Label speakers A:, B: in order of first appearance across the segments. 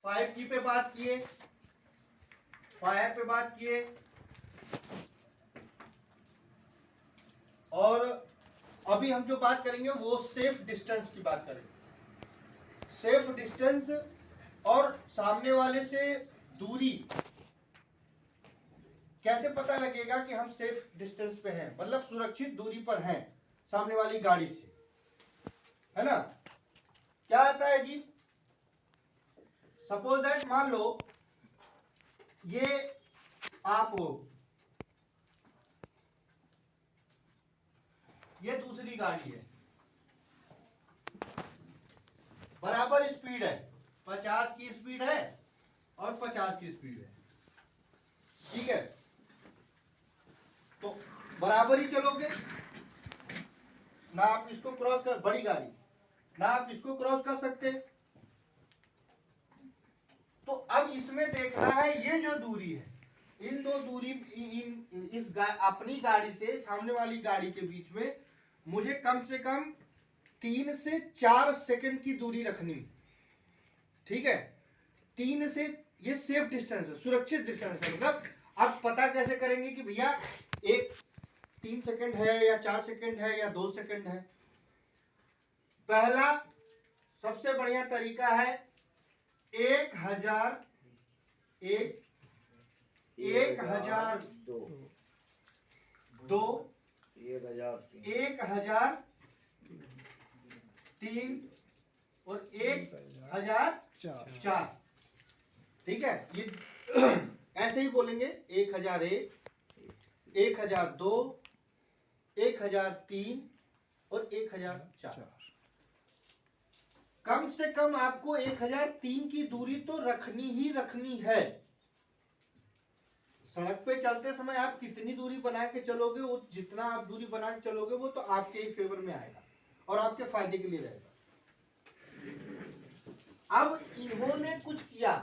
A: 5 की पे बात किए, 5 पे बात किए, और अभी हम जो बात करेंगे वो सेफ डिस्टेंस की बात करेंगे। सेफ डिस्टेंस और सामने वाले से दूरी कैसे पता लगेगा कि हम सेफ डिस्टेंस पे हैं, मतलब सुरक्षित दूरी पर हैं सामने वाली गाड़ी से, है ना। क्या आता है जी, सपोज दैट मान लो ये आप हो, ये दूसरी गाड़ी है, बराबर स्पीड है, 50 की स्पीड है और 50 की स्पीड है, ठीक है। तो बराबर ही चलोगे ना, आप इसको क्रॉस कर, बड़ी गाड़ी ना आप इसको क्रॉस कर सकते। तो अब इसमें देखना है ये जो दूरी है, इन दो दूरी अपनी गाड़ी से सामने वाली गाड़ी के बीच में मुझे कम से कम 3 से 4 सेकंड की दूरी रखनी, ठीक है। 3 से, ये सेफ डिस्टेंस है, सुरक्षित डिस्टेंस है। मतलब आप पता कैसे करेंगे कि भैया एक 3 सेकंड है या 4 सेकंड है या 2 सेकंड है। पहला सबसे बढ़िया तरीका है 1000 दो 1003 और 1004, ठीक है। ये ऐसे ही बोलेंगे 1001, 1002, 1003 और 1004। कम से कम आपको 1003 की दूरी तो रखनी ही रखनी है। सड़क पे चलते समय आप कितनी दूरी बना के चलोगे, वो जितना आप दूरी बना के चलोगे वो तो आपके ही फेवर में आएगा और आपके फायदे के लिए रहेगा। अब इन्होंने कुछ किया,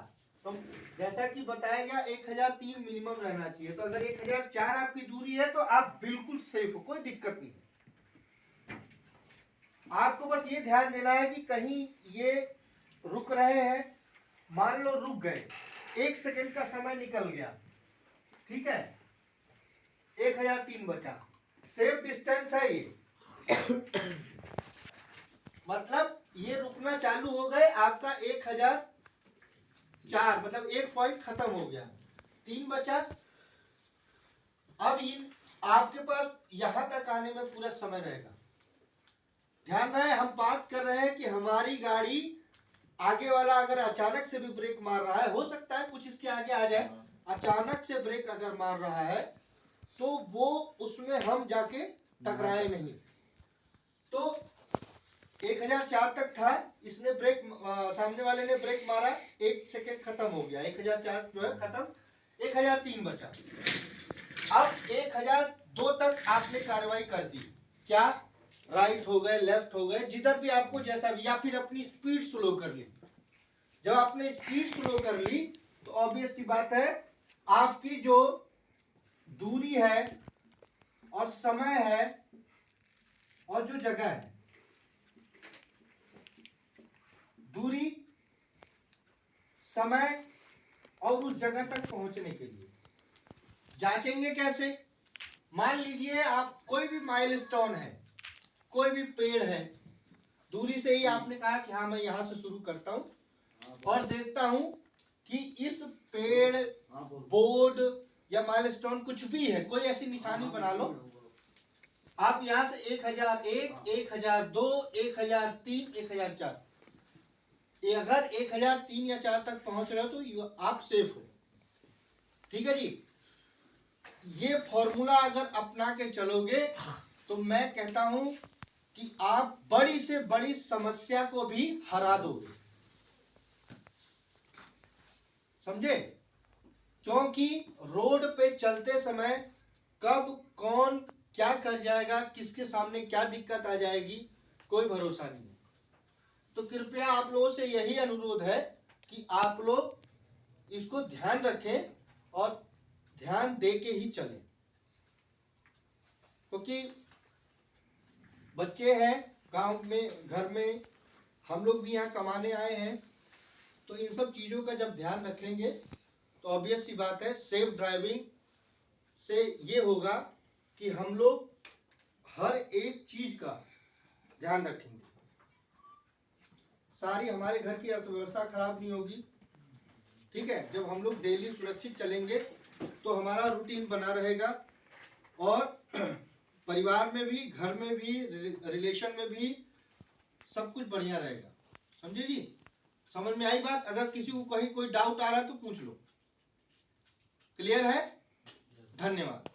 A: तो जैसा कि बताया गया 1003 मिनिमम रहना चाहिए, तो अगर 1004 आपकी दूरी है तो आप बिल्कुल सेफ हो, कोई दिक्कत नहीं। आपको बस ये ध्यान देना है कि कहीं ये रुक रहे हैं, मान लो रुक गए, 1 सेकंड का समय निकल गया, ठीक है, 1003 बचा, सेफ डिस्टेंस है ये। मतलब ये रुकना चालू हो गए, आपका 1004, मतलब 1 पॉइंट खत्म हो गया, 3 बचा। अब इन आपके पास यहां तक आने में पूरा समय रहेगा। ध्यान रहे हम बात कर रहे हैं कि हमारी गाड़ी, आगे वाला अगर अचानक से भी ब्रेक मार रहा है, हो सकता है कुछ इसके आगे आ जाए, अचानक से ब्रेक अगर मार रहा है तो वो उसमें हम जाके टकराए नहीं। तो 1004 तक था, इसने ब्रेक, सामने वाले ने ब्रेक मारा, 1 सेकेंड खत्म हो गया, 1004 जो है खत्म, 1003 बचा। अब 1002 तक आपने कार्रवाई कर दी, क्या राइट हो गए, लेफ्ट हो गए, जिधर भी आपको जैसा भी, या फिर अपनी स्पीड स्लो कर ली। जब आपने स्पीड स्लो कर ली तो ऑब्वियस सी बात है आपकी जो दूरी है और समय है और जो जगह है, दूरी, समय और उस जगह तक पहुंचने के लिए जांचेंगे कैसे। मान लीजिए आप कोई भी माइलस्टोन है, कोई भी पेड़ है, दूरी से ही आपने कहा कि हाँ मैं यहां से शुरू करता हूं और देखता हूं कि इस पेड़, बोर्ड या माइलस्टोन कुछ भी है, कोई ऐसी निशानी बना लो। आप यहां से 1001, 1002, 1003, 1004, अगर 1003 या 4 तक पहुंच रहे हो तो आप सेफ हो, ठीक है जी। ये फॉर्मूला अगर अपना के चलोगे तो मैं कहता हूं कि आप बड़ी से बड़ी समस्या को भी हरा दोगे, समझे। क्योंकि रोड पे चलते समय कब कौन क्या कर जाएगा, किसके सामने क्या दिक्कत आ जाएगी, कोई भरोसा नहीं है। तो कृपया आप लोगों से यही अनुरोध है कि आप लोग इसको ध्यान रखें और ध्यान दे के ही चलें, क्योंकि बच्चे हैं गांव में, घर में, हम लोग भी यहाँ कमाने आए हैं, तो इन सब चीज़ों का जब ध्यान रखेंगे तो ऑब्वियस सी बात है सेफ ड्राइविंग से ये होगा कि हम लोग हर एक चीज का ध्यान रखेंगे, सारी हमारे घर की अर्थव्यवस्था खराब नहीं होगी। ठीक है, जब हम लोग डेली सुरक्षित चलेंगे तो हमारा रूटीन बना रहेगा और परिवार में भी, घर में भी, रिलेशन में भी सब कुछ बढ़िया रहेगा। समझे जी? समझ में आई बात? अगर किसी को कहीं कोई डाउट आ रहा है तो पूछ लो। क्लियर है? धन्यवाद।